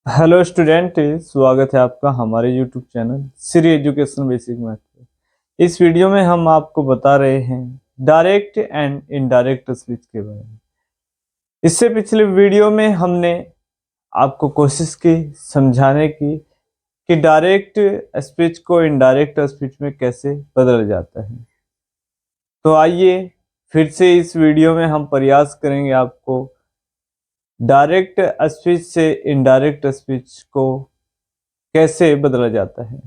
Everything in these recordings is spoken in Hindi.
हेलो स्टूडेंट, स्वागत है आपका हमारे YouTube channel Shri education basic math पे। इस वीडियो में हम आपको बता रहे हैं डायरेक्ट एंड इनडायरेक्ट स्पीच के बारे में। इससे पिछले वीडियो में हमने आपको कोशिश की समझाने की कि डायरेक्ट स्पीच को इनडायरेक्ट स्पीच में कैसे बदला जाता है। तो आइए फिर से इस वीडियो में हम प्रयास करेंगे आपको डायरेक्ट स्पीच से इनडायरेक्ट स्पीच को कैसे बदला जाता है।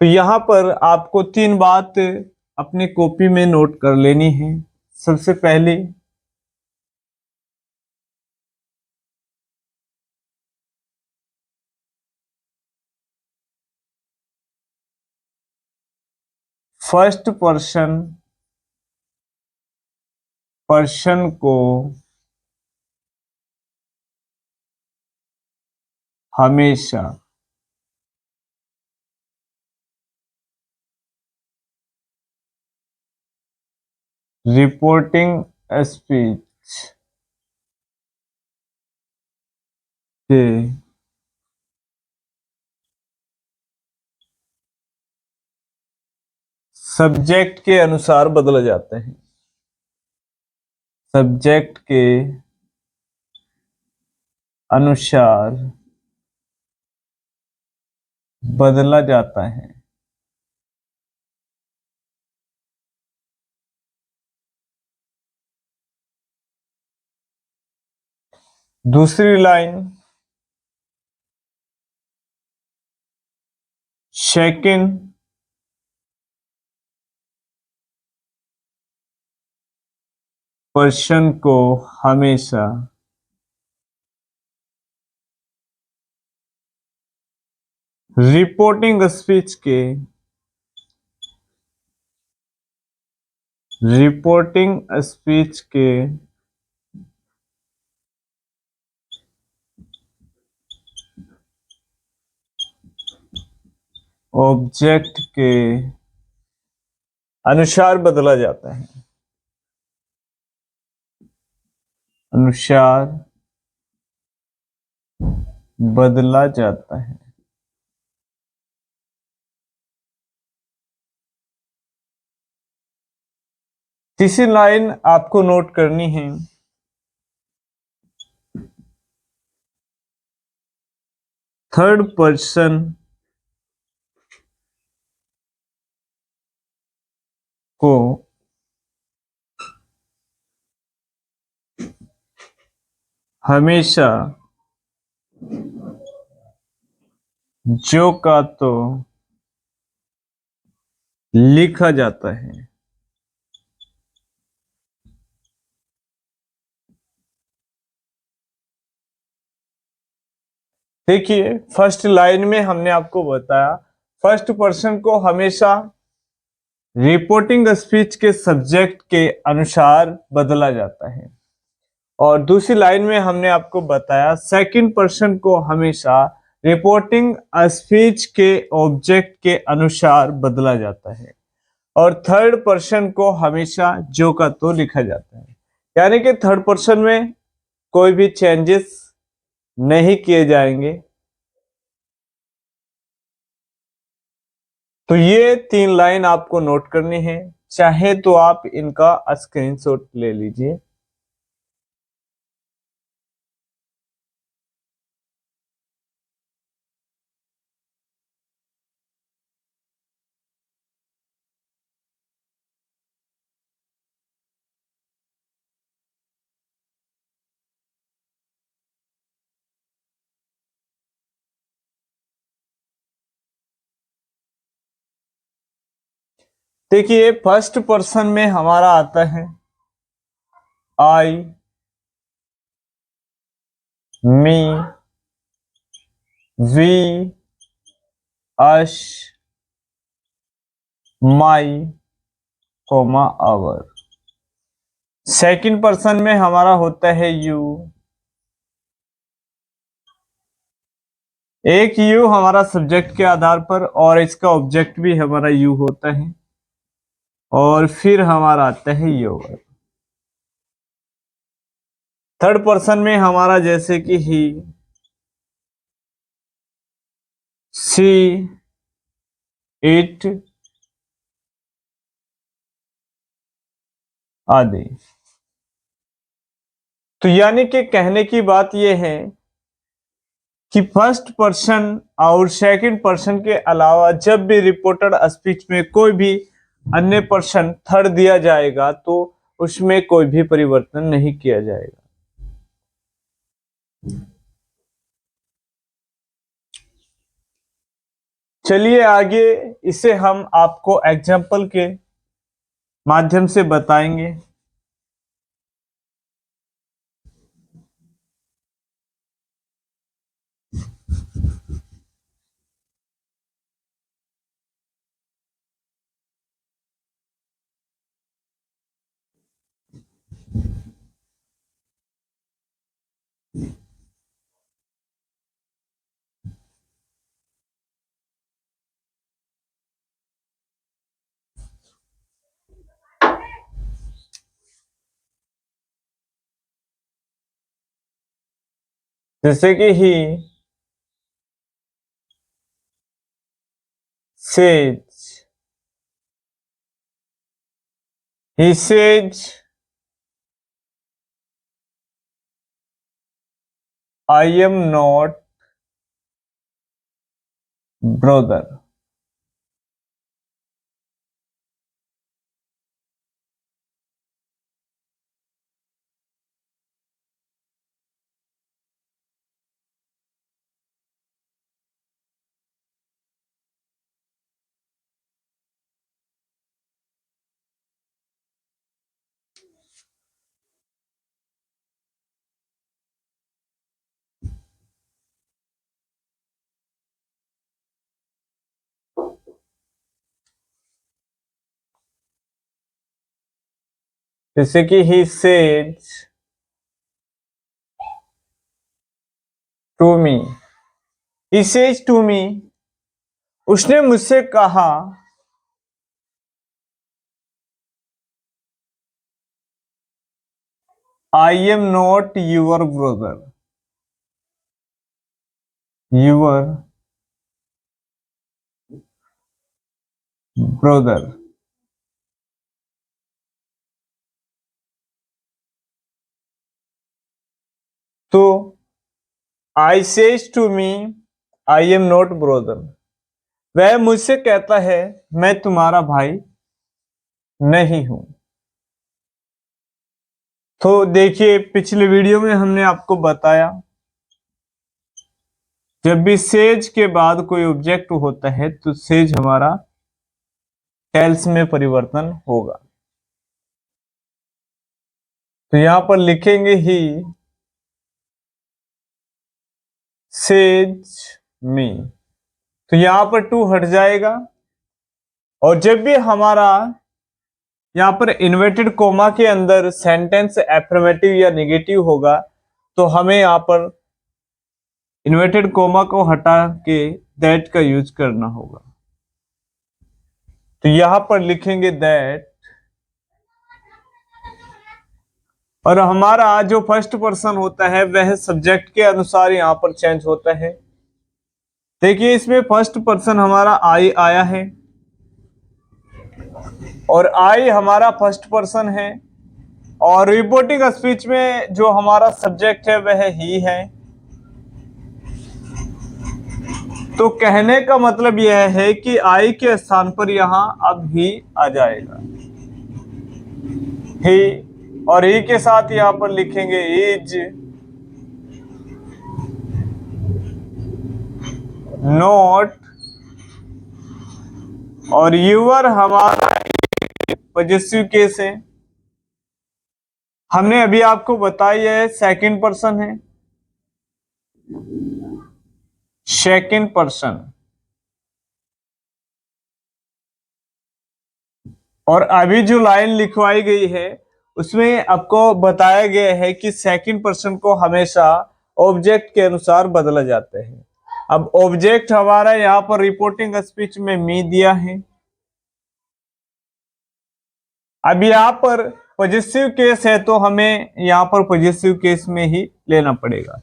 तो यहाँ पर आपको तीन बात अपनी कॉपी में नोट कर लेनी है। सबसे पहले फर्स्ट पर्सन को हमेशा रिपोर्टिंग स्पीच के सब्जेक्ट के अनुसार बदला जाता है। सब्जेक्ट के अनुसार बदला जाता है। दूसरी लाइन सेकंड पर्सन को हमेशा रिपोर्टिंग स्पीच के ऑब्जेक्ट के अनुसार बदला जाता है। अनुसार बदला जाता है। तीसरी लाइन आपको नोट करनी है। थर्ड पर्सन को हमेशा जो का तो लिखा जाता है। देखिए, फर्स्ट लाइन में हमने आपको बताया फर्स्ट पर्सन को हमेशा रिपोर्टिंग स्पीच के सब्जेक्ट के अनुसार बदला जाता है, और दूसरी लाइन में हमने आपको बताया सेकंड पर्सन को हमेशा रिपोर्टिंग स्पीच के ऑब्जेक्ट के अनुसार बदला जाता है, और थर्ड पर्सन को हमेशा जो का तो लिखा जाता है। यानी कि थर्ड पर्सन में कोई भी चेंजेस नहीं किए जाएंगे। तो ये तीन लाइन आपको नोट करनी है, चाहे तो आप इनका स्क्रीनशॉट ले लीजिए। देखिए, फर्स्ट पर्सन में हमारा आता है I, me, we, us, my, comma, our. Second person में हमारा होता है यू। एक यू हमारा सब्जेक्ट के आधार पर, और इसका ऑब्जेक्ट भी हमारा यू होता है, और फिर हमारा आता है योर। थर्ड पर्सन में हमारा जैसे कि ही, सी, इट आदि। तो यानी कि कहने की बात यह है कि फर्स्ट पर्सन और सेकंड पर्सन के अलावा जब भी रिपोर्टेड स्पीच में कोई भी अन्य पर्सन थर्ड दिया जाएगा तो उसमें कोई भी परिवर्तन नहीं किया जाएगा। चलिए आगे इसे हम आपको एग्जाम्पल के माध्यम से बताएंगे। जैसे कि he says, he says I am not brother. जैसे कि he says to me, he says to me, उसने मुझसे कहा I am not your brother, your brother. तो I says to me I am not brother, वह मुझसे कहता है मैं तुम्हारा भाई नहीं हूं। तो देखिए पिछले वीडियो में हमने आपको बताया जब भी सेज के बाद कोई ऑब्जेक्ट होता है तो सेज हमारा टेल्स में परिवर्तन होगा। तो यहां पर लिखेंगे ही सेज मी, तो यहां पर टू हट जाएगा और जब भी हमारा यहां पर इन्वर्टेड कोमा के अंदर सेंटेंस एफर्मेटिव या नेगेटिव होगा तो हमें यहां पर इन्वर्टेड कोमा को हटा के दैट का यूज करना होगा। तो यहां पर लिखेंगे दैट और हमारा जो फर्स्ट पर्सन होता है वह सब्जेक्ट के अनुसार यहां पर चेंज होता है। देखिए इसमें फर्स्ट पर्सन हमारा आई आया है और आई हमारा फर्स्ट पर्सन है और रिपोर्टिंग स्पीच में जो हमारा सब्जेक्ट है वह ही है। तो कहने का मतलब यह है कि आई के स्थान पर यहां अब ही आ जाएगा, ही, और ही के साथ यहां पर लिखेंगे इज नॉट, और यूर हमारा पॉजेसिव केस है। हमने अभी आपको बताया है सेकंड पर्सन है, सेकंड पर्सन, और अभी जो लाइन लिखवाई गई है उसमें आपको बताया गया है कि सेकंड पर्सन को हमेशा ऑब्जेक्ट के अनुसार बदला जाता है। अब ऑब्जेक्ट हमारा यहां पर रिपोर्टिंग स्पीच में मी दिया है। अब यहां पर पॉजिटिव केस है तो हमें यहाँ पर पॉजिटिव केस में ही लेना पड़ेगा।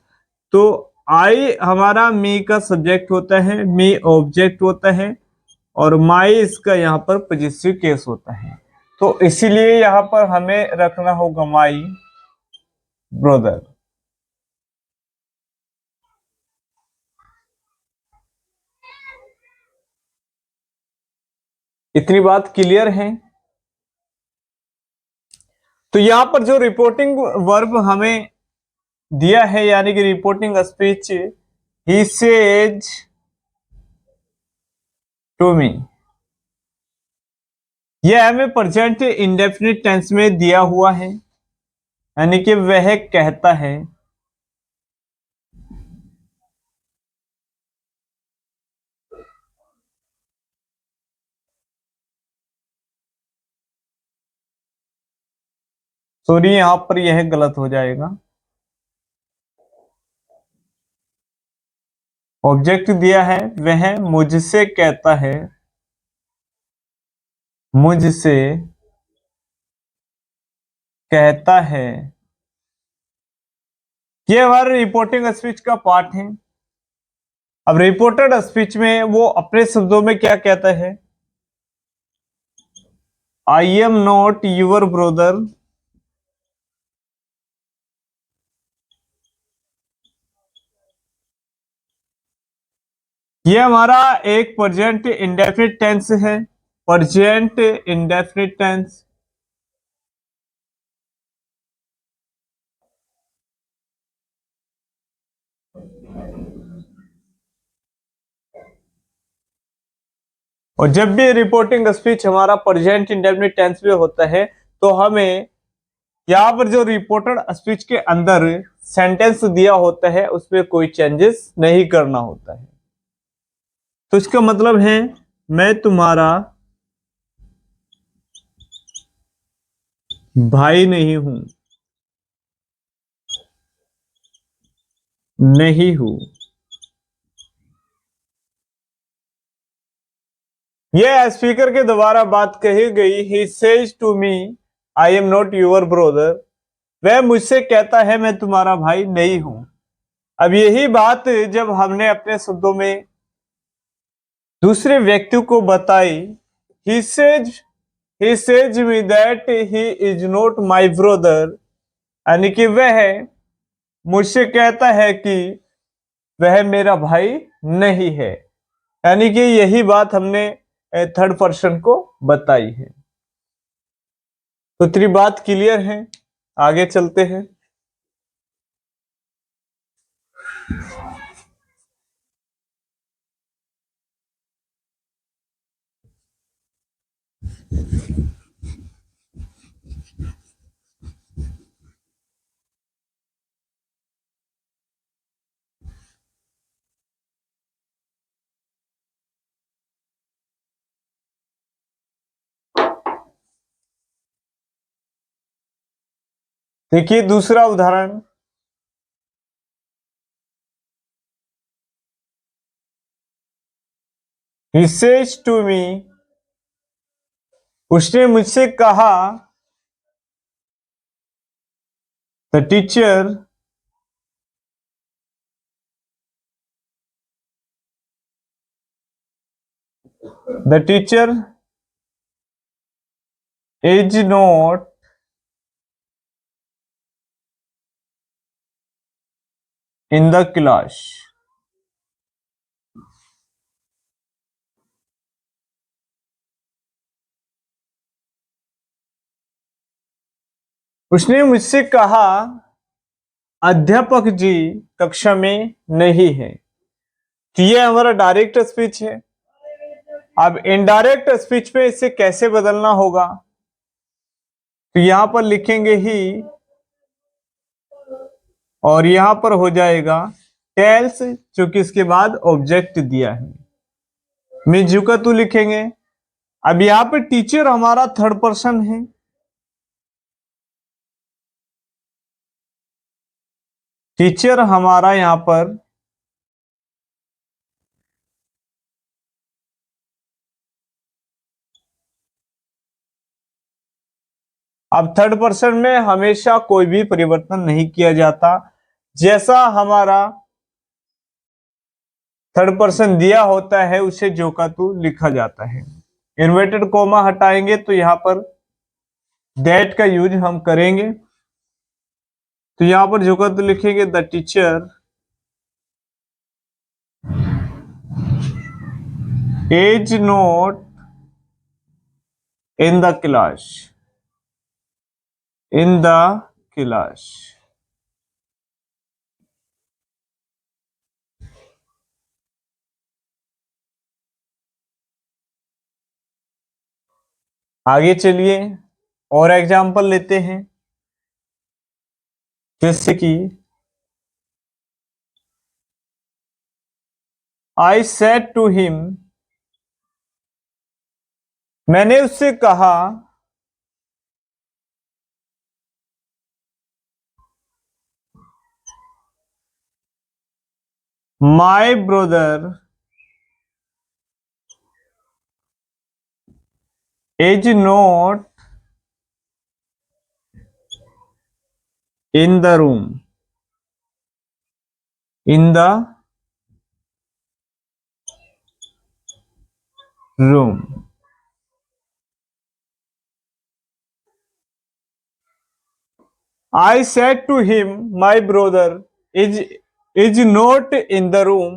तो आई हमारा मी का सब्जेक्ट होता है, मी ऑब्जेक्ट होता है, और माई इसका यहाँ पर पॉजिटिव केस होता है। तो इसीलिए यहाँ पर हमें रखना होगा माई ब्रदर। इतनी बात क्लियर है? तो यहां पर जो रिपोर्टिंग वर्ब हमें दिया है, यानी कि reporting speech, he says to me, यह हमें प्रेजेंट इंडेफिनिट टेंस में दिया हुआ है, यानी कि वह कहता है। सॉरी, यहां पर यह गलत हो जाएगा। ऑब्जेक्ट दिया है, वह मुझसे कहता है, मुझसे कहता है। ये हमारे रिपोर्टिंग स्पीच का पार्ट है। अब रिपोर्टेड स्पीच में वो अपने शब्दों में क्या कहता है? I am not your brother, ये हमारा एक प्रेजेंट इंडेफिनिट टेंस है, प्रेजेंट इंडेफिनिट टेंस। और जब भी रिपोर्टिंग स्पीच हमारा प्रेजेंट इंडेफिनिट टेंस में होता है, तो हमें यहाँ पर जो रिपोर्टेड स्पीच के अंदर सेंटेंस दिया होता है उसमें कोई चेंजेस नहीं करना होता है। तो इसका मतलब है, मैं तुम्हारा भाई नहीं हूं, नहीं हूं। यह स्पीकर के द्वारा बात कही गई, he says to me I am not your brother, वह मुझसे कहता है मैं तुम्हारा भाई नहीं हूं। अब यही बात जब हमने अपने शब्दों में दूसरे व्यक्ति को बताई, he says me that he is not my brother, यानी कि वह मुझसे कहता है कि वह मेरा भाई नहीं है, यानी कि यही बात हमने थर्ड पर्सन को बताई है। तो तेरी बात क्लियर है? आगे चलते हैं। देखिए दूसरा उदाहरण, he says to me, उसने मुझसे कहा, the teacher is not in the class. उसने मुझसे कहा, अध्यापक जी कक्षा में नहीं है। तो ये हमारा डायरेक्ट स्पीच है। अब इनडायरेक्ट स्पीच में इसे कैसे बदलना होगा? तो यहां पर लिखेंगे ही, और यहां पर हो जाएगा टेल्स, क्योंकि इसके बाद ऑब्जेक्ट दिया है। मिजुका तू लिखेंगे। अब यहां पे टीचर हमारा थर्ड पर्सन है, टीचर हमारा यहां पर अब थर्ड पर्सन में हमेशा कोई भी परिवर्तन नहीं किया जाता, जैसा हमारा थर्ड पर्सन दिया होता है उसे जो का तू लिखा जाता है। इन्वर्टेड कोमा हटाएंगे तो यहां पर दैट का यूज हम करेंगे, तो यहां पर जो का तू लिखेंगे the teacher is not in the class, in the class. आगे चलिए और एग्जाम्पल लेते हैं, जैसे कि आई सेड टू हिम, मैंने उससे कहा my brother is not in the room, in the room. I said to him, my brother is not in the room,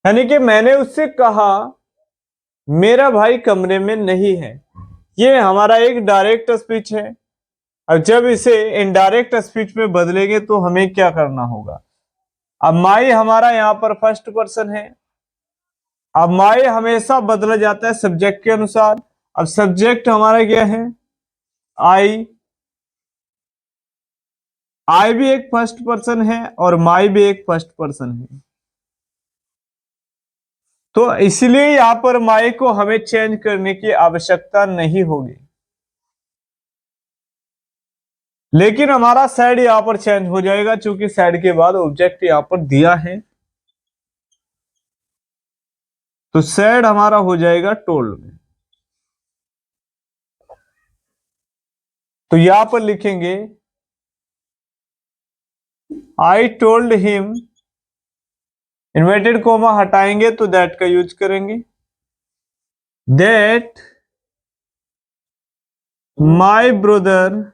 यानी कि मैंने उससे कहा मेरा भाई कमरे में नहीं है। ये हमारा एक डायरेक्ट स्पीच है। अब जब इसे इनडायरेक्ट स्पीच में बदलेंगे तो हमें क्या करना होगा। अब माई हमारा यहां पर फर्स्ट पर्सन है। अब माई हमेशा बदला जाता है सब्जेक्ट के अनुसार। अब सब्जेक्ट हमारा क्या है, आई। आई भी एक फर्स्ट पर्सन है और माई भी एक फर्स्ट पर्सन है, तो इसलिए यहां पर माई को हमें चेंज करने की आवश्यकता नहीं होगी। लेकिन हमारा सैड यहां पर चेंज हो जाएगा, क्योंकि सैड के बाद ऑब्जेक्ट यहां पर दिया है, तो सैड हमारा हो जाएगा टोल्ड में। तो यहां पर लिखेंगे I told him, inverted coma हटाएंगे तो दैट का यूज करेंगे, that my brother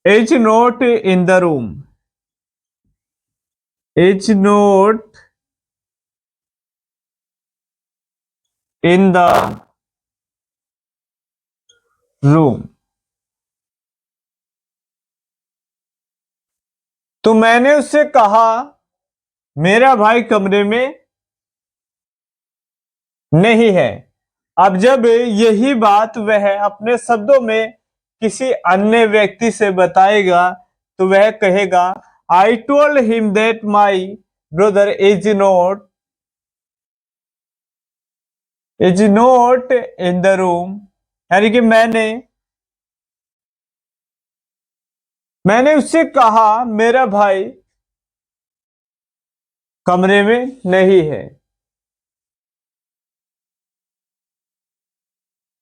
is not in the room, is not in the room. तो मैंने उससे कहा मेरा भाई कमरे में नहीं है। अब जब यही बात वह अपने शब्दों में किसी अन्य व्यक्ति से बताएगा तो वह कहेगा I told him that my brother is not in the room, यानी कि मैंने उससे कहा मेरा भाई कमरे में नहीं है।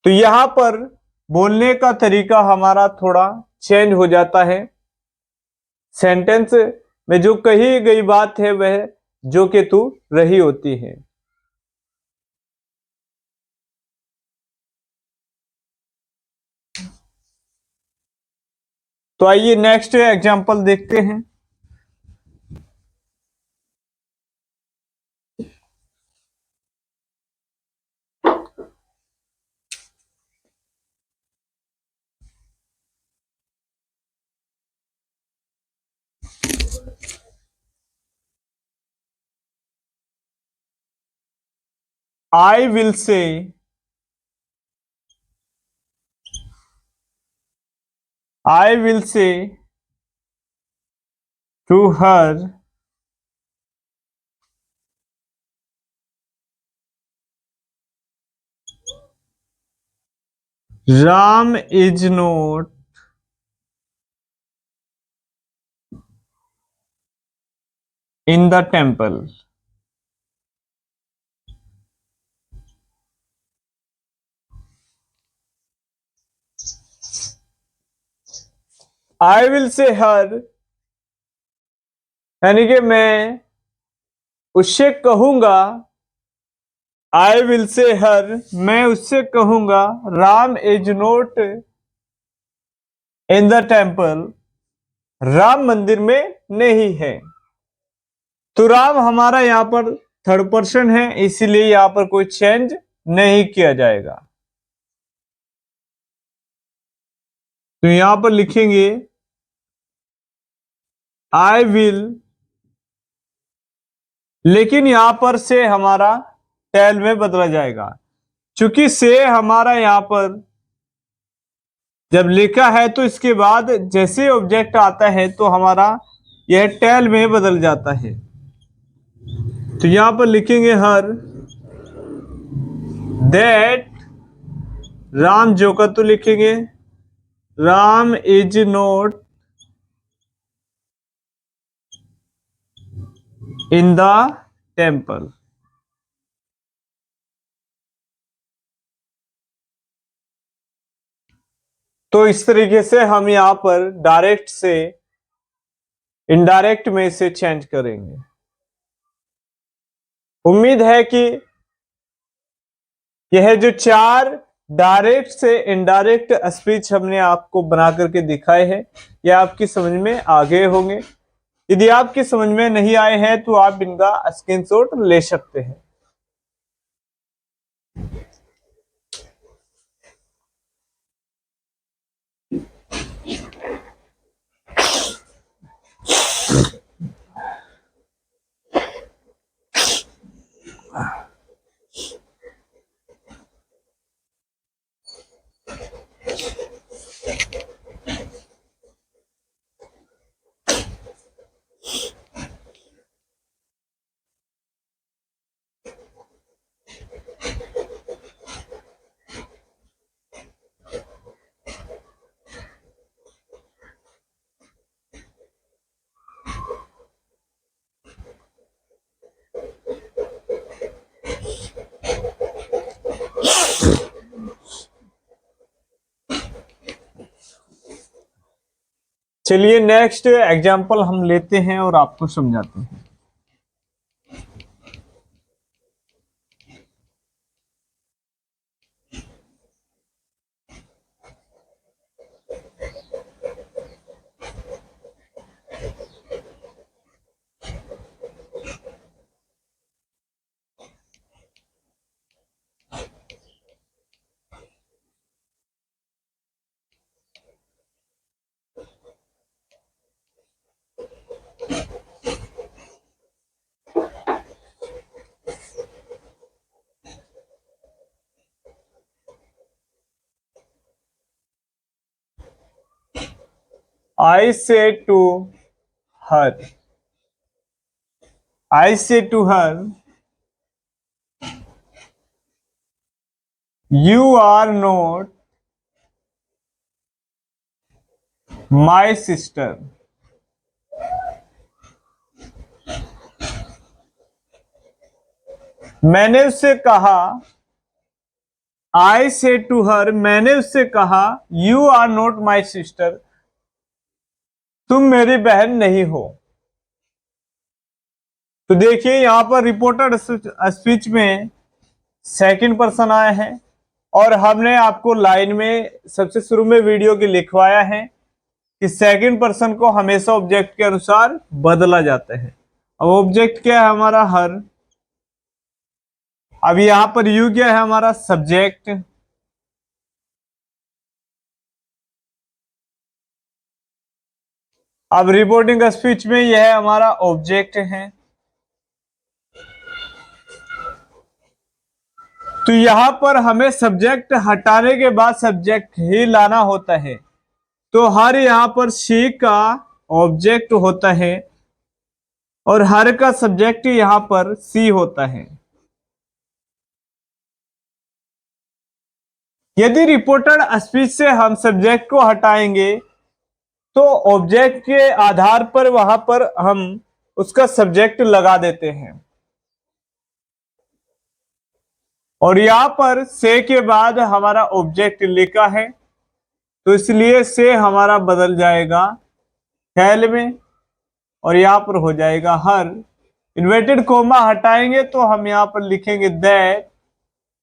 तो यहां पर बोलने का तरीका हमारा थोड़ा चेंज हो जाता है। सेंटेंस में जो कही गई बात है वह जो कि तू रही होती है। तो आइए नेक्स्ट एग्जांपल देखते हैं। आई विल से, I will say to her, Ram is not in the temple. I will say her, यानी कि मैं उससे कहूंगा। आई विल से हर, मैं उससे कहूंगा, Ram is note in the temple, Ram मंदिर में नहीं है। तो राम हमारा यहां पर थर्ड पर्सन है, इसीलिए यहां पर कोई चेंज नहीं किया जाएगा। तो यहां पर लिखेंगे आई विल, लेकिन यहां पर से हमारा टेल में बदला जाएगा, क्योंकि से हमारा यहां पर जब लिखा है तो इसके बाद जैसे ऑब्जेक्ट आता है तो हमारा यह टेल में बदल जाता है। तो यहां पर लिखेंगे हर दैट राम, जो का तो लिखेंगे Ram is not in the temple. तो इस तरीके से हम यहां पर डायरेक्ट से इनडायरेक्ट में से चेंज करेंगे। उम्मीद है कि यह जो चार डायरेक्ट से इनडायरेक्ट स्पीच हमने आपको बना करके दिखाए हैं, यह आपकी समझ में आ गए होंगे। यदि आपकी समझ में नहीं आए हैं तो आप इनका स्क्रीनशॉट ले सकते हैं। चलिए नेक्स्ट एग्जाम्पल हम लेते हैं और आपको समझाते हैं। I say to her, I say to her, you are not my sister. मैंने उससे कहा, I say to her, मैंने उससे कहा, you are not my sister, तुम मेरी बहन नहीं हो। तो देखिए यहां पर रिपोर्टेड स्पीच में सेकंड पर्सन आया है और हमने आपको लाइन में सबसे शुरू में वीडियो के लिखवाया है कि सेकंड पर्सन को हमेशा ऑब्जेक्ट के अनुसार बदला जाता है। अब ऑब्जेक्ट क्या है हमारा हर, अब यहां पर यू क्या है हमारा सब्जेक्ट, अब रिपोर्टिंग स्पीच में यह हमारा ऑब्जेक्ट है। तो यहां पर हमें सब्जेक्ट हटाने के बाद सब्जेक्ट ही लाना होता है। तो हर यहां पर सी का ऑब्जेक्ट होता है और हर का सब्जेक्ट यहां पर सी होता है। यदि रिपोर्टेड स्पीच से हम सब्जेक्ट को हटाएंगे तो ऑब्जेक्ट के आधार पर वहां पर हम उसका सब्जेक्ट लगा देते हैं और यहां पर से के बाद हमारा ऑब्जेक्ट लिखा है। तो इसलिए से हमारा बदल जाएगा हैल में, और यहाँ पर हो जाएगा हर। इन्वर्टेड कोमा हटाएंगे तो हम यहाँ पर लिखेंगे दैट,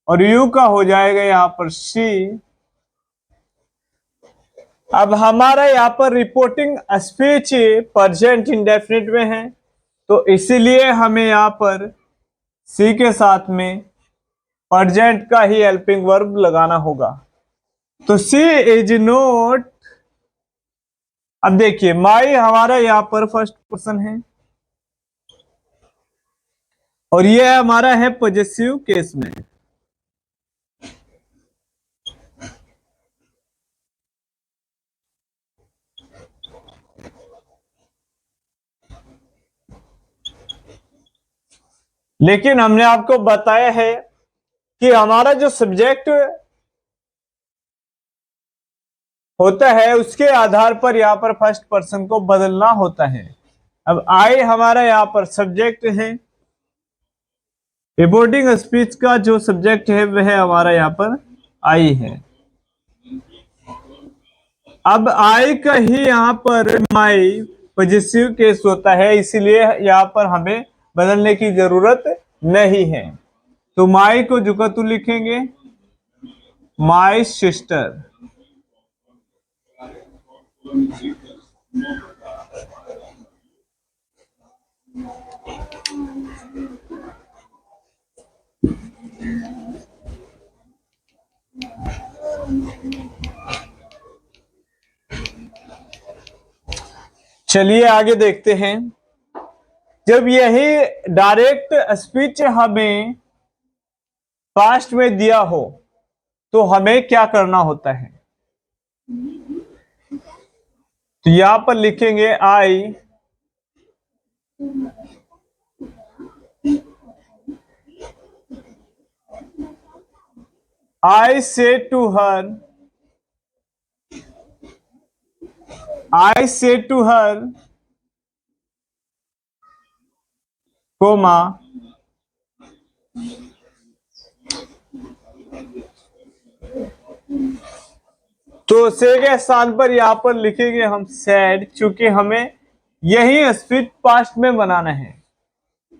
और यू का हो जाएगा यहाँ पर शी। अब हमारा यहाँ पर रिपोर्टिंग स्पीच प्रेजेंट इंडेफिनिट में है, तो इसीलिए हमें यहाँ पर सी के साथ में प्रेजेंट का ही हेल्पिंग वर्ब लगाना होगा। तो सी इज नॉट, अब देखिए माई हमारा यहाँ पर फर्स्ट पर्सन है, और ये हमारा है पॉजेसिव केस में। लेकिन हमने आपको बताया है कि हमारा जो सब्जेक्ट होता है उसके आधार पर यहाँ पर फर्स्ट पर्सन को बदलना होता है। अब आई हमारा यहाँ पर सब्जेक्ट है, रिपोर्टिंग स्पीच का जो सब्जेक्ट है वह हमारा यहाँ पर आई है। अब आई का ही यहाँ पर माई पॉजिटिव केस होता है, इसीलिए यहाँ पर हमें बदलने की जरूरत नहीं है। तो माई को जुकतु लिखेंगे माई सिस्टर। चलिए आगे देखते हैं। जब यही डायरेक्ट स्पीच हमें पास्ट में दिया हो तो हमें क्या करना होता है? तो यहां पर लिखेंगे I say to her, I said to her, comma तो से के स्थान पर यहां पर लिखेंगे हम सैड, क्योंकि हमें यही स्पीच पास्ट में बनाना है।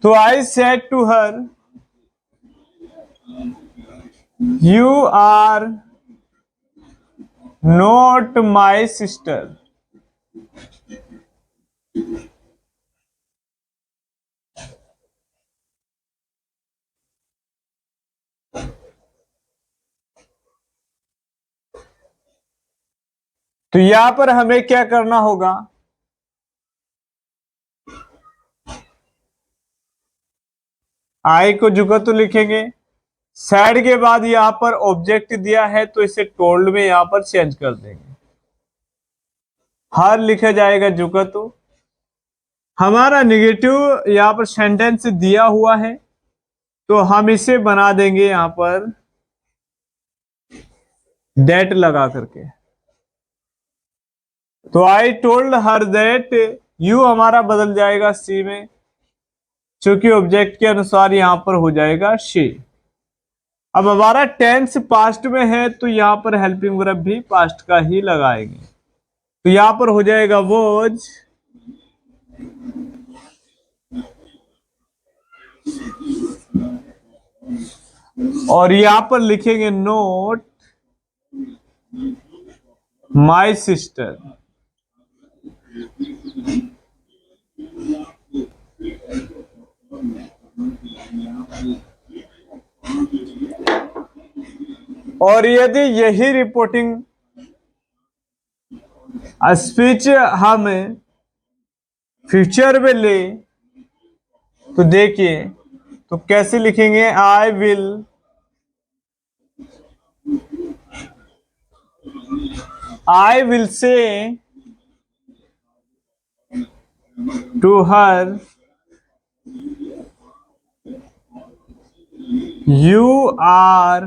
तो I said to her you are not my sister. तो यहां पर हमें क्या करना होगा? आई को जुगत लिखेंगे, सैड के बाद यहां पर ऑब्जेक्ट दिया है तो इसे टोल्ड में यहां पर चेंज कर देंगे। हर लिखा जाएगा जुगतु। हमारा निगेटिव यहां पर सेंटेंस दिया हुआ है तो हम इसे बना देंगे यहां पर दैट लगा करके। तो I told her that, you हमारा बदल जाएगा सी में, क्योंकि ऑब्जेक्ट के अनुसार यहां पर हो जाएगा शी। अब हमारा टेंस पास्ट में है तो यहां पर हेल्पिंग वर्ब भी पास्ट का ही लगाएंगे। तो यहां पर हो जाएगा वॉज, और यहां पर लिखेंगे नोट माई सिस्टर। और यदि यही रिपोर्टिंग स्पीच हम फ्यूचर में ले तो देखिए तो कैसे लिखेंगे? I will say to her you are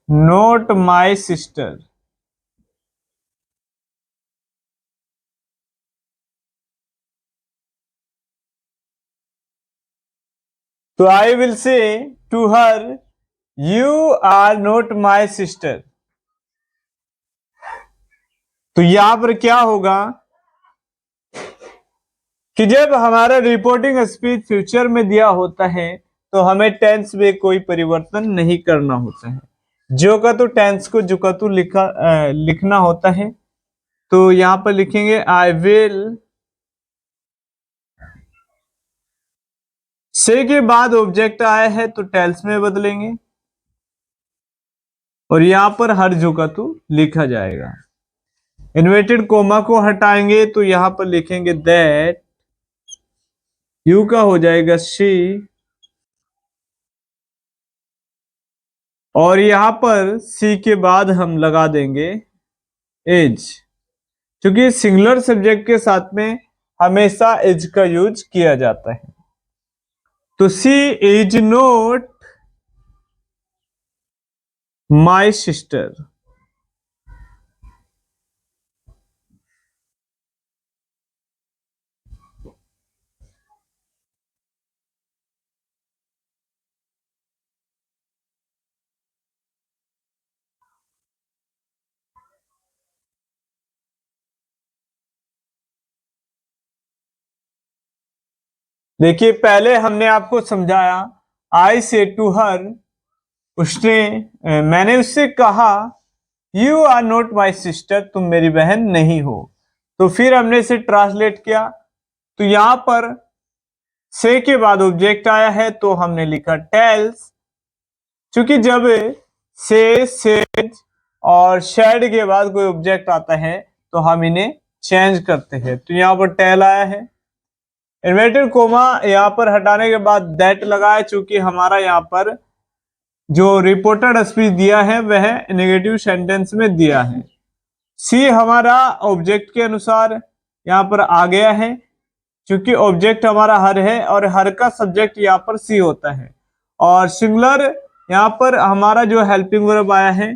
not my sister. तो I will say to her you are not my sister. तो यहां पर क्या होगा कि जब हमारा रिपोर्टिंग स्पीच फ्यूचर में दिया होता है तो हमें टेंस में कोई परिवर्तन नहीं करना होता है। जो का तो टेंस को जो का तो लिखना होता है। तो यहां पर लिखेंगे आई विल से के बाद ऑब्जेक्ट आया है तो टेल्स में बदलेंगे और यहां पर हर जो का तो लिखा जाएगा। इन्वर्टेड कोमा को हटाएंगे तो यहां पर लिखेंगे दैट, यू का हो जाएगा शी, और यहां पर सी के बाद हम लगा देंगे एज, क्योंकि सिंगुलर सब्जेक्ट के साथ में हमेशा एज का यूज किया जाता है। तो सी इज नॉट माई सिस्टर। देखिए पहले हमने आपको समझाया आई से टू हर, उसने मैंने उससे कहा you are not my sister, तुम मेरी बहन नहीं हो। तो फिर हमने इसे ट्रांसलेट किया तो यहां पर से के बाद ऑब्जेक्ट आया है तो हमने लिखा टेल्स, क्योंकि जब से, सेज और शेड के बाद कोई ऑब्जेक्ट आता है तो हम इन्हें चेंज करते हैं। तो यहां पर टेल आया है। इन्वर्टेड कोमा यहां पर हटाने के बाद दैट लगाया, चूंकि हमारा यहां पर जो रिपोर्टेड स्पीच दिया है वह नेगेटिव सेंटेंस में दिया है। सी हमारा ऑब्जेक्ट के अनुसार यहां पर आ गया है, क्योंकि ऑब्जेक्ट हमारा हर है और हर का सब्जेक्ट यहाँ पर सी होता है। और सिंगुलर यहाँ पर हमारा जो हेल्पिंग वर्ब आया है,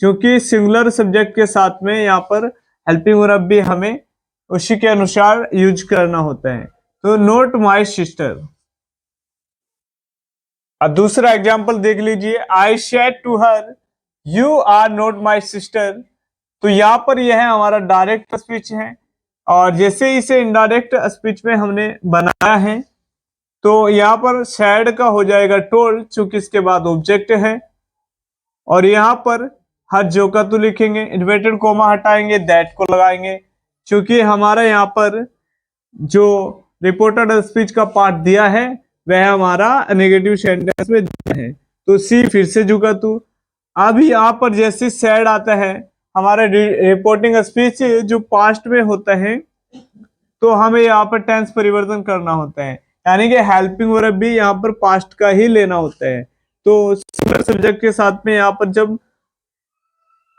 क्योंकि सिंगुलर सब्जेक्ट के साथ में यहाँ पर हेल्पिंग वर्ब भी हमें उसी के अनुसार यूज करना होता है। तो नॉट माई सिस्टर। अब दूसरा एग्जाम्पल देख लीजिए, I said to her you are not my sister. तो यहाँ पर यह है हमारा डायरेक्ट स्पीच है, और जैसे इसे इनडायरेक्ट स्पीच में हमने बनाया है तो यहाँ पर सैड का हो जाएगा टोल्ड, चूंकि इसके बाद ऑब्जेक्ट है। और यहाँ पर हर जो का तो लिखेंगे, इन्वर्टेड कोमा हटाएंगे, दैट को लगाएंगे, क्योंकि हमारा यहाँ पर जो रिपोर्टेड स्पीच का पार्ट दिया है वह हमारा नेगेटिव सेंटेंस में दिया है। तो सी फिर से जुका तू। अब यहाँ पर जैसे सैड आता है, हमारा रिपोर्टिंग स्पीच जो पास्ट में होता है तो हमें यहाँ पर टेंस परिवर्तन करना होता है, यानी कि हेल्पिंग वर्ब भी यहाँ पर पास्ट का ही लेना होता है। तो सिंगुलर सब्जेक्ट के साथ में यहाँ पर जब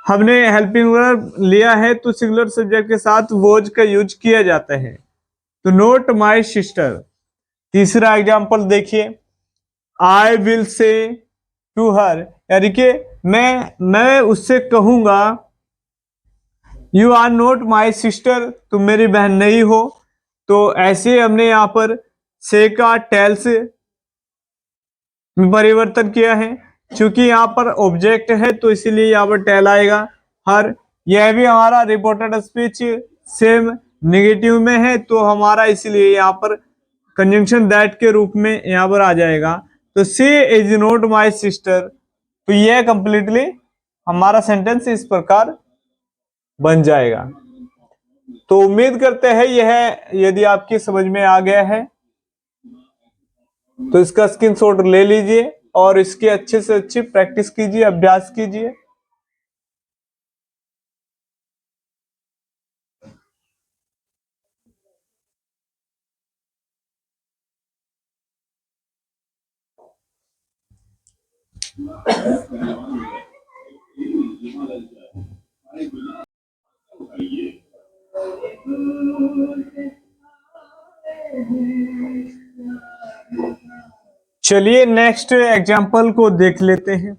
हमने हेल्पिंग वर्ब लिया है तो सिंगुलर सब्जेक्ट के साथ वोज का यूज किया जाता है। तो नोट माई सिस्टर। तीसरा एग्जाम्पल देखिए, आई विल से टू हर, यानी कि मैं उससे कहूंगा you are not my sister, तुम मेरी बहन नहीं हो। तो ऐसे हमने यहाँ पर से का टेल्स में परिवर्तन किया है, क्योंकि यहाँ पर ऑब्जेक्ट है तो इसीलिए यहाँ पर टेल आएगा। हर यह भी हमारा रिपोर्टेड स्पीच सेम नेगेटिव में है तो हमारा इसलिए यहाँ पर कंजंक्शन दैट के रूप में यहाँ पर आ जाएगा। तो सी इज नॉट माई सिस्टर। तो यह कंप्लीटली हमारा सेंटेंस इस प्रकार बन जाएगा। तो उम्मीद करते हैं यह यदि आपकी समझ में आ गया है तो इसका स्क्रीनशॉट ले लीजिए और इसकी अच्छे से अच्छी प्रैक्टिस कीजिए, अभ्यास कीजिए। चलिए नेक्स्ट एग्जाम्पल को देख लेते हैं।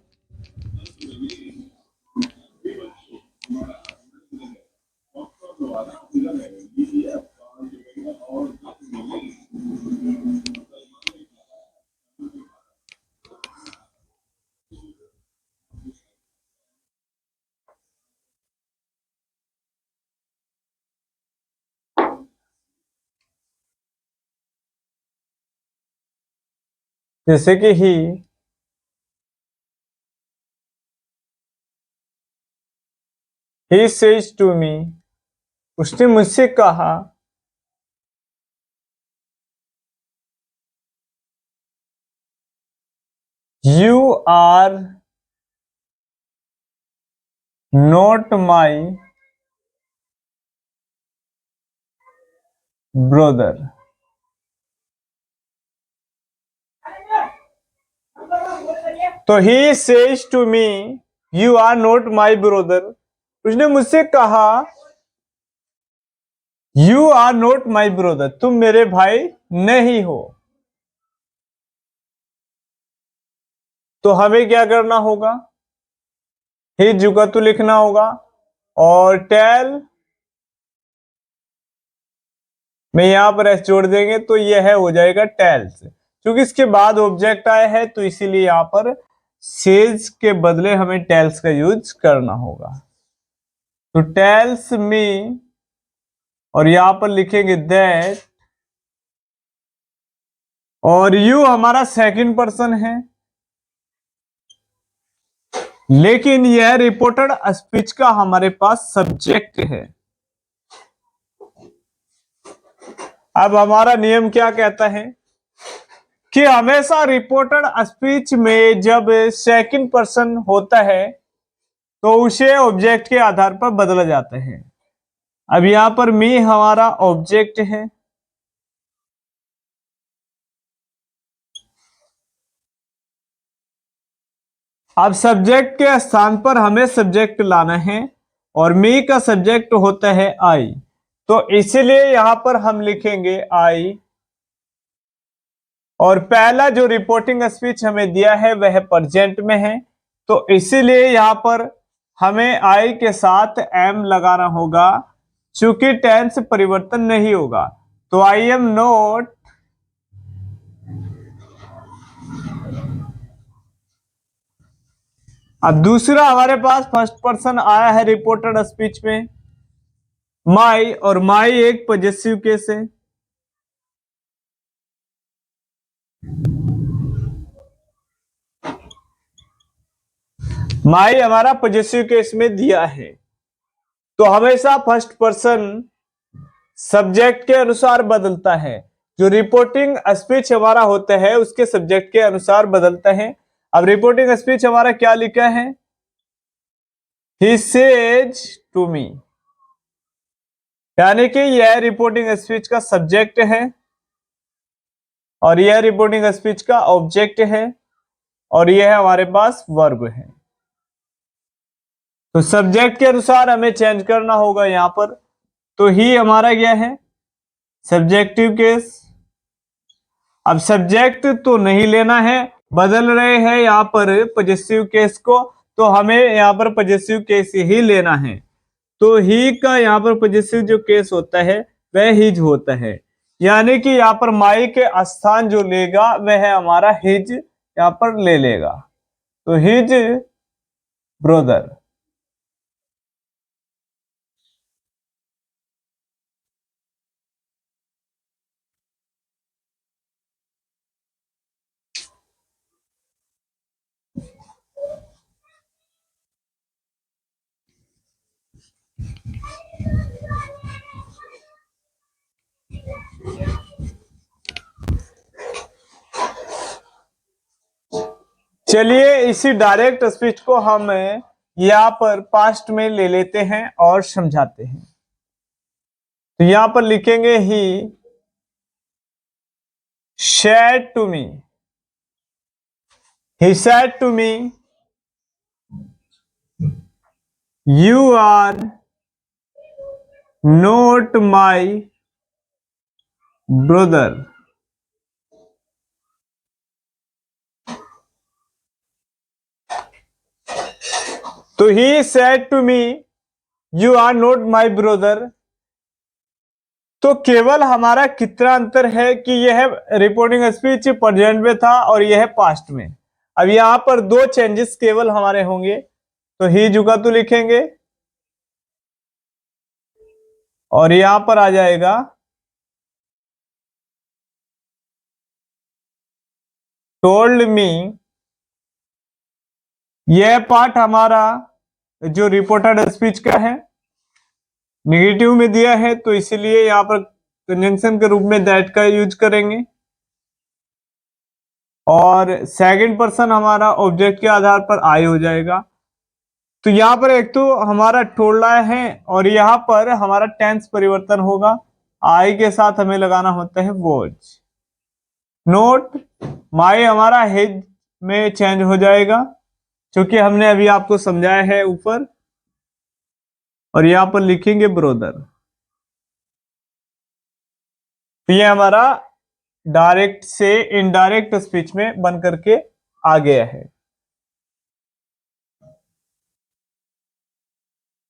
जैसे कि ही सेज टू मी, उसने मुझसे कहा, you are not my brother. तो he says to me, you are not my brother, उसने मुझसे कहा, you are not my brother, तुम मेरे भाई नहीं हो। तो हमें क्या करना होगा, ही जुगा तो लिखना होगा, और टेल में यहां पर एस जोड़ देंगे तो यह हो जाएगा टेल्स। क्योंकि इसके बाद ऑब्जेक्ट आया है तो इसीलिए यहां पर सेज के बदले हमें टेल्स का यूज करना होगा। तो टेल्स मी, और यहां पर लिखेंगे दैट, और यू हमारा सेकंड पर्सन है, लेकिन यह रिपोर्टेड स्पीच का हमारे पास सब्जेक्ट है। अब हमारा नियम क्या कहता है कि हमेशा रिपोर्टेड स्पीच में जब सेकंड पर्सन होता है तो उसे ऑब्जेक्ट के आधार पर बदला जाता है। अब यहां पर मी हमारा ऑब्जेक्ट है, अब सब्जेक्ट के स्थान पर हमें सब्जेक्ट लाना है, और मी का सब्जेक्ट होता है आई, तो इसीलिए यहां पर हम लिखेंगे आई, और पहला जो रिपोर्टिंग स्पीच हमें दिया है वह प्रेजेंट में है, तो इसीलिए यहां पर हमें आई के साथ एम लगाना होगा, चूंकि टेंस परिवर्तन नहीं होगा। तो आई एम नॉट, अब दूसरा हमारे पास फर्स्ट पर्सन आया है रिपोर्टेड स्पीच में, माई, और माई एक पॉजेसिव केस है, माई हमारा पॉजेसिव केस में दिया है। तो हमेशा फर्स्ट पर्सन सब्जेक्ट के अनुसार बदलता है, जो रिपोर्टिंग स्पीच हमारा होता है उसके सब्जेक्ट के अनुसार बदलता है। अब रिपोर्टिंग स्पीच हमारा क्या लिखा है, ही सेज टू मी, यानी कि यह रिपोर्टिंग स्पीच का सब्जेक्ट है और यह रिपोर्टिंग स्पीच का ऑब्जेक्ट है, और यह हमारे पास वर्ब है। तो सब्जेक्ट के अनुसार हमें चेंज करना होगा यहां पर। तो ही हमारा क्या है, सब्जेक्टिव केस। अब सब्जेक्ट तो नहीं लेना है, बदल रहे हैं यहां पर पॉजेसिव केस को, तो हमें यहां पर पॉजेसिव केस ही लेना है। तो ही का यहां पर पॉजेसिव जो केस होता है वह हिज होता है, यानी कि यहां पर माई के स्थान जो लेगा वह हमारा हिज यहां पर ले लेगा। तो हिज ब्रदर। चलिए इसी डायरेक्ट स्पीच को हम यहां पर पास्ट में ले लेते हैं और समझाते हैं। तो यहां पर लिखेंगे ही said to me, he said to me, you are not my brother। तो he said to me, you are not my brother. तो केवल हमारा कितना अंतर है कि यह रिपोर्टिंग स्पीच प्रेजेंट में था और यह पास्ट में। अब यहां पर दो चेंजेस केवल हमारे होंगे, तो ही जुगा तो लिखेंगे और यहां पर आ जाएगा टोल्ड मी, यह पार्ट हमारा जो रिपोर्टेड स्पीच का है निगेटिव में दिया है, तो इसीलिए यहां पर कंजंक्शन के रूप में दैट का यूज करेंगे। और सेकंड पर्सन हमारा ऑब्जेक्ट के आधार पर आई हो जाएगा। तो यहां पर एक तो हमारा टोल्ड है और यहां पर हमारा टेंस परिवर्तन होगा, आई के साथ हमें लगाना होता है वॉच। नोट माई हमारा हिज में चेंज हो जाएगा क्योंकि हमने अभी आपको समझाया है ऊपर, और यहां पर लिखेंगे ब्रोदर। तो ये हमारा डायरेक्ट से इनडायरेक्ट स्पीच में बन करके आ गया है।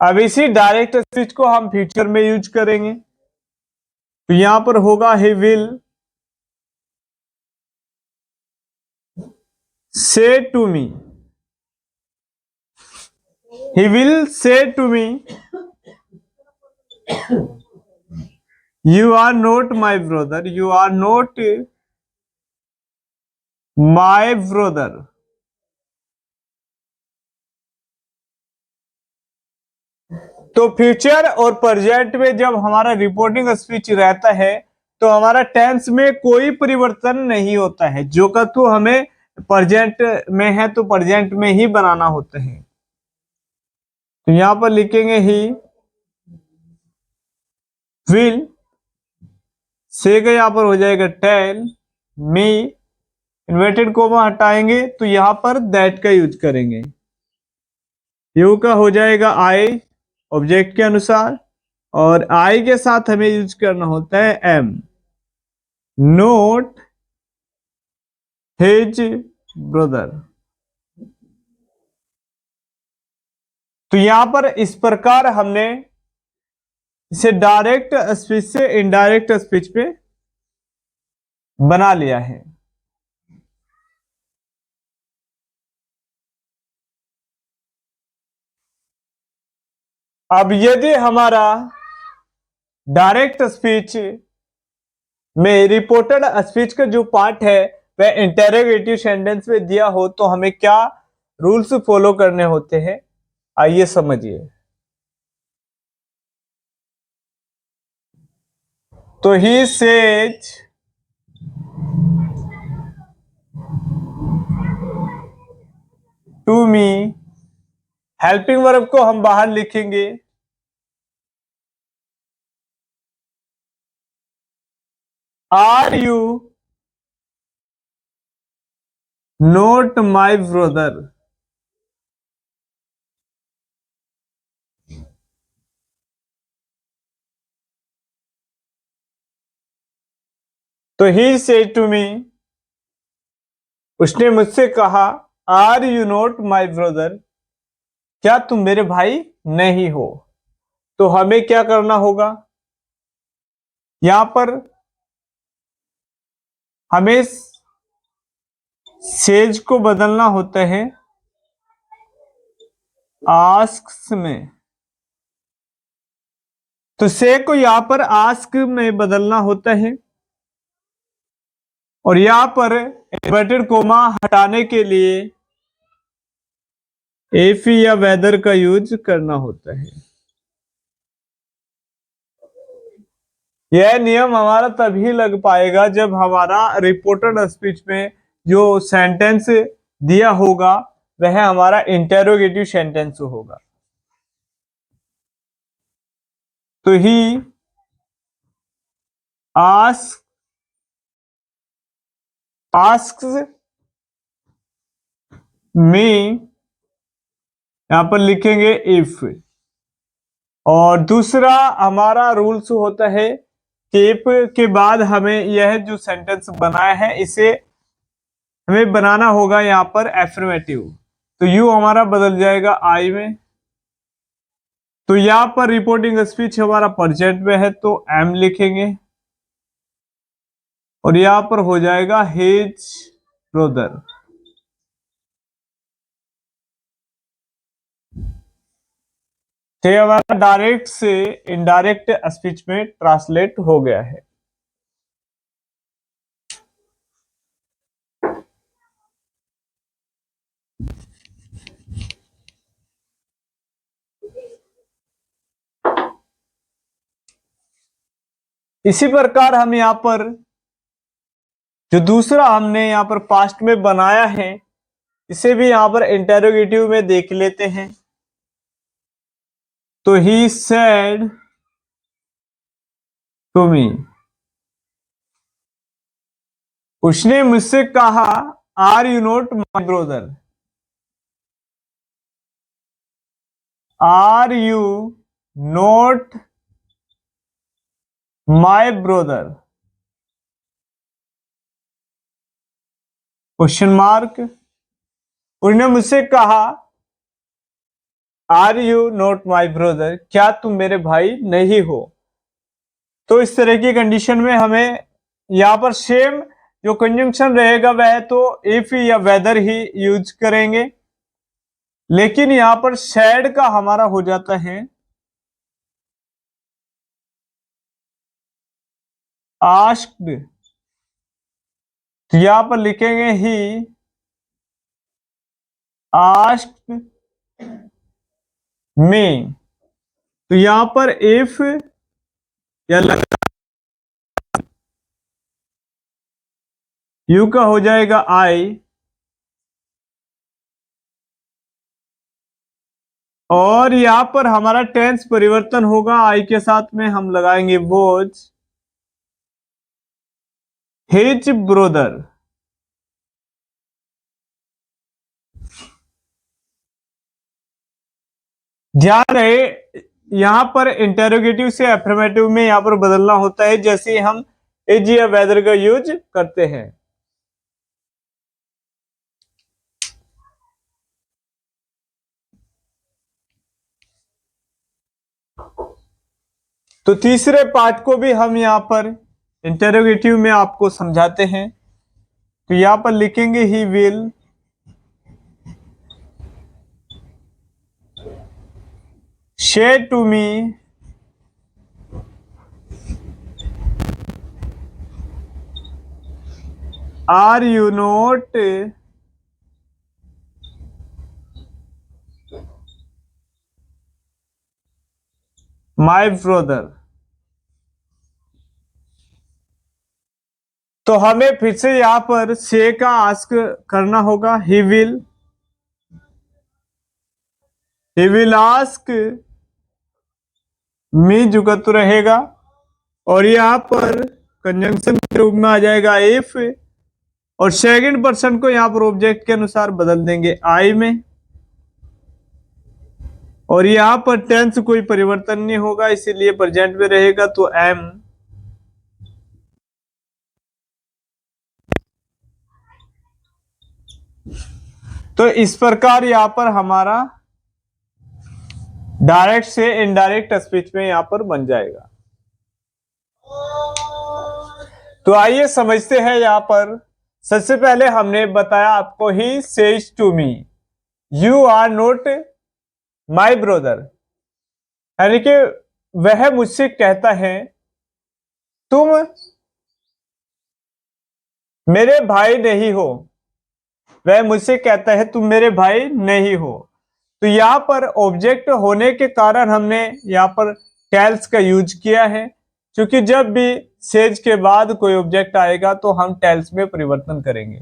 अब इसी डायरेक्ट स्पीच को हम फ्यूचर में यूज करेंगे। तो यहां पर होगा he will say to me, he will say to me you are not my brother, you are not my brother. तो फ्यूचर और प्रेजेंट में जब हमारा रिपोर्टिंग स्पीच रहता है तो हमारा टेंस में कोई परिवर्तन नहीं होता है। जो कथु हमें प्रेजेंट में है तो प्रेजेंट में ही बनाना होता है। तो यहां पर लिखेंगे ही विल, से का यहां पर हो जाएगा टेल मी, इन्वर्टेड कोमा हटाएंगे तो यहां पर दैट का यूज करेंगे। यू का हो जाएगा आई ऑब्जेक्ट के अनुसार, और आई के साथ हमें यूज करना होता है एम, नोट हिज ब्रदर। तो यहां पर इस प्रकार हमने इसे डायरेक्ट स्पीच से इनडायरेक्ट स्पीच में बना लिया है। अब यदि हमारा डायरेक्ट स्पीच में रिपोर्टेड स्पीच का जो पार्ट है वह इंटेरोगेटिव सेंटेंस में दिया हो तो हमें क्या रूल्स फॉलो करने होते हैं, आइए समझिए। तो he says to me, helping verb को हम बाहर लिखेंगे, are you not my brother. तो ही सेड टू मी, उसने मुझसे कहा, are you not my brother, क्या तुम मेरे भाई नहीं हो। तो हमें क्या करना होगा, यहां पर हमें सेज को बदलना होता है आस्क्स में। तो से को यहां पर आस्क में बदलना होता है, और यहां पर इन्वर्टेड कोमा हटाने के लिए इफ या वेदर का यूज करना होता है। यह नियम हमारा तभी लग पाएगा जब हमारा रिपोर्टेड स्पीच में जो सेंटेंस दिया होगा वह हमारा इंटेरोगेटिव सेंटेंस होगा। तो ही आस्क्स मी, यहां पर लिखेंगे इफ। और दूसरा हमारा रूल्स होता है कि इफ के बाद हमें यह जो सेंटेंस बनाया है इसे हमें बनाना होगा यहां पर एफर्मेटिव। तो यू हमारा बदल जाएगा आई में। तो यहां पर रिपोर्टिंग स्पीच हमारा प्रेजेंट में है तो एम लिखेंगे, और यहां पर हो जाएगा हिज ब्रदर। तो हमारा डायरेक्ट से इनडायरेक्ट स्पीच में ट्रांसलेट हो गया है। इसी प्रकार हम यहाँ पर जो दूसरा हमने यहाँ पर पास्ट में बनाया है इसे भी यहाँ पर इंटेरोगेटिव में देख लेते हैं। तो ही सेड टू मी, उसने मुझसे कहा are you not my brother, are you not my brother, question mark. उसने मुझसे कहा are you not my brother, क्या तुम मेरे भाई नहीं हो। तो इस तरह की कंडीशन में हमें यहाँ पर सेम जो कंजंक्शन रहेगा वह तो इफ या वेदर ही यूज करेंगे, लेकिन यहाँ पर सैड का हमारा हो जाता है आस्क्ड। तो यहां पर लिखेंगे ही आस्क्ड मी। तो यहां पर इफ या यू का हो जाएगा आई, और यहां पर हमारा टेंस परिवर्तन होगा, आई के साथ में हम लगाएंगे वॉज हिज ब्रदर। ध्यान रहे यहां पर इंटेरोगेटिव से एफर्मेटिव में यहां पर बदलना होता है जैसे हम इज या वेदर का यूज करते हैं। तो तीसरे पार्ट को भी हम यहां पर इंटेरोगेटिव में आपको समझाते हैं। तो यहां पर लिखेंगे he will say to me are you not my brother. तो हमें फिर से यहां पर से का आस्क करना होगा, ही विल आस्क मी जुगत रहेगा, और यहां पर कंजंक्शन के रूप में आ जाएगा इफ, और सेकंड पर्सन को यहां पर ऑब्जेक्ट के अनुसार बदल देंगे आई में, और यहां पर टेंस कोई परिवर्तन नहीं होगा इसीलिए प्रेजेंट में रहेगा तो एम। तो इस प्रकार यहां पर हमारा डायरेक्ट से इनडायरेक्ट स्पीच में यहां पर बन जाएगा। तो आइए समझते हैं यहां पर। सबसे पहले हमने बताया आपको he says to me you are not my brother, यानी कि वह मुझसे कहता है तुम मेरे भाई नहीं हो, वह मुझसे कहता है तुम मेरे भाई नहीं हो। तो यहां पर ऑब्जेक्ट होने के कारण हमने यहां पर टेल्स का यूज किया है, क्योंकि जब भी सेज के बाद कोई ऑब्जेक्ट आएगा तो हम टेल्स में परिवर्तन करेंगे।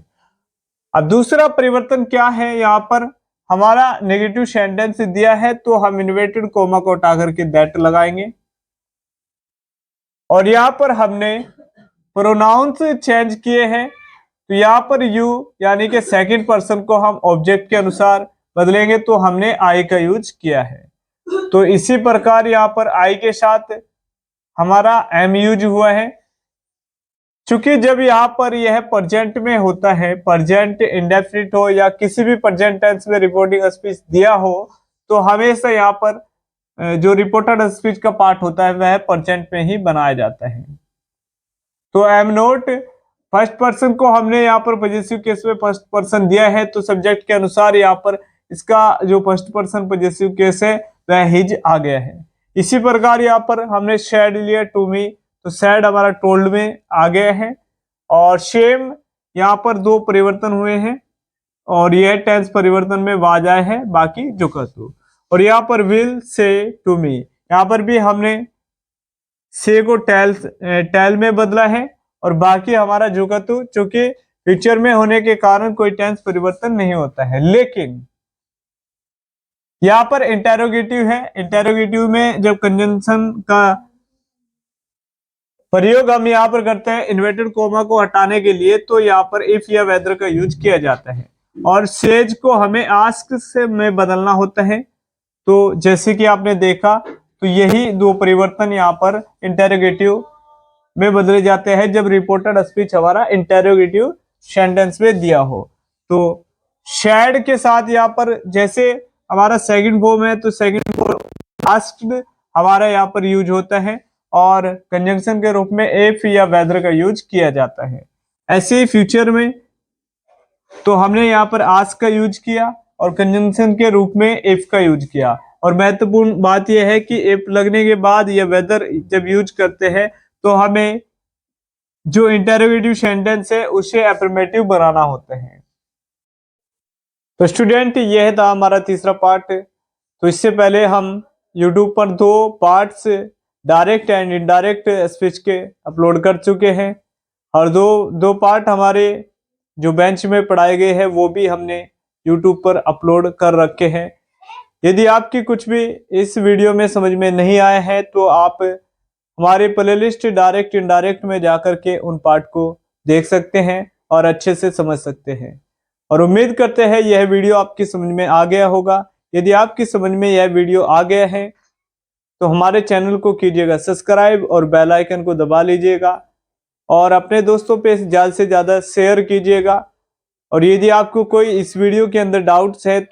अब दूसरा परिवर्तन क्या है, यहां पर हमारा नेगेटिव सेंटेंस दिया है तो हम इन्वर्टेड कोमा को हटा करके दैट लगाएंगे, और यहां पर हमने प्रोनाउंस चेंज किए हैं। तो यहां पर यू यानी कि सेकंड पर्सन को हम ऑब्जेक्ट के अनुसार बदलेंगे तो हमने आई का यूज किया है। तो इसी प्रकार यहां पर आई के साथ हमारा एम यूज हुआ है, क्योंकि जब यहां पर यह प्रेजेंट में होता है, प्रेजेंट इंडेफिनिट हो या किसी भी प्रेजेंट टेंस में रिपोर्टिंग स्पीच दिया हो, तो हमेशा यहां पर जो रिपोर्टेड स्पीच का पार्ट होता है वह प्रेजेंट में ही बनाया जाता है। तो एम नोट फर्स्ट पर्सन को हमने यहाँ पर पॉजिटिव केस में फर्स्ट पर्सन दिया है, तो सब्जेक्ट के अनुसार यहाँ पर इसका जो फर्स्ट पर्सन पॉजिटिव केस है वह हिज आ गया है। इसी प्रकार यहाँ पर हमने शेड लिया टू मी, तो सैड हमारा टोल्ड में आ गया है, और शेम यहाँ पर दो परिवर्तन हुए हैं, और यह टेंस परिवर्तन में वाज आए है, बाकी जो कहतु। और यहाँ पर विल से टू मी, यहाँ पर भी हमने से को टेल में बदला है और बाकी हमारा जुगतु, चूंकि फ्यूचर में होने के कारण कोई टेंस परिवर्तन नहीं होता है। लेकिन यहाँ पर इंटेरोगेटिव है, इंटेरोगेटिव में जब कंजंक्शन का प्रयोग हम यहाँ पर करते हैं इन्वर्टेड कोमा को हटाने के लिए, तो यहाँ पर इफ या वेदर का यूज किया जाता है और सेज को हमें आस्क से में बदलना होता है। तो जैसे कि आपने देखा, तो यही दो परिवर्तन यहाँ पर इंटेरोगेटिव में बदले जाते हैं जब रिपोर्टेड स्पीच हमारा इंटेरोगेटिव सेंटेंस में दिया हो। तो शैड के साथ यहाँ पर जैसे हमारा सेकंड फॉर्म है, तो सेकंड फॉर्म आस्क्ड हमारा यहाँ पर यूज होता है और कंजंक्शन के रूप में इफ या वेदर का यूज किया जाता है। ऐसे ही फ्यूचर में तो हमने यहाँ पर आस्क का यूज किया और कंजंक्शन के रूप में इफ का यूज किया। और महत्वपूर्ण बात यह है कि इफ लगने के बाद या वेदर जब यूज करते हैं तो हमें जो इंटेरोगेटिव सेंटेंस है उसे अफर्मेटिव बनाना होता है। तो स्टूडेंट, यह था हमारा तीसरा पार्ट। तो इससे पहले हम YouTube पर 2 parts direct and indirect speech के अपलोड कर चुके हैं और दो पार्ट हमारे जो बेंच में पढ़ाए गए हैं वो भी हमने YouTube पर अपलोड कर रखे हैं। यदि आपकी कुछ भी इस वीडियो में समझ में नहीं आया है तो आप हमारे प्लेलिस्ट डायरेक्ट इनडायरेक्ट में जाकर के उन पार्ट को देख सकते हैं और अच्छे से समझ सकते हैं। और उम्मीद करते हैं यह वीडियो आपकी समझ में आ गया होगा। यदि आपकी समझ में यह वीडियो आ गया है तो हमारे चैनल को कीजिएगा सब्सक्राइब और बेल आइकन को दबा लीजिएगा और अपने दोस्तों पे ज़्यादा से ज़्यादा शेयर कीजिएगा। और यदि आपको कोई इस वीडियो के अंदर डाउट्स है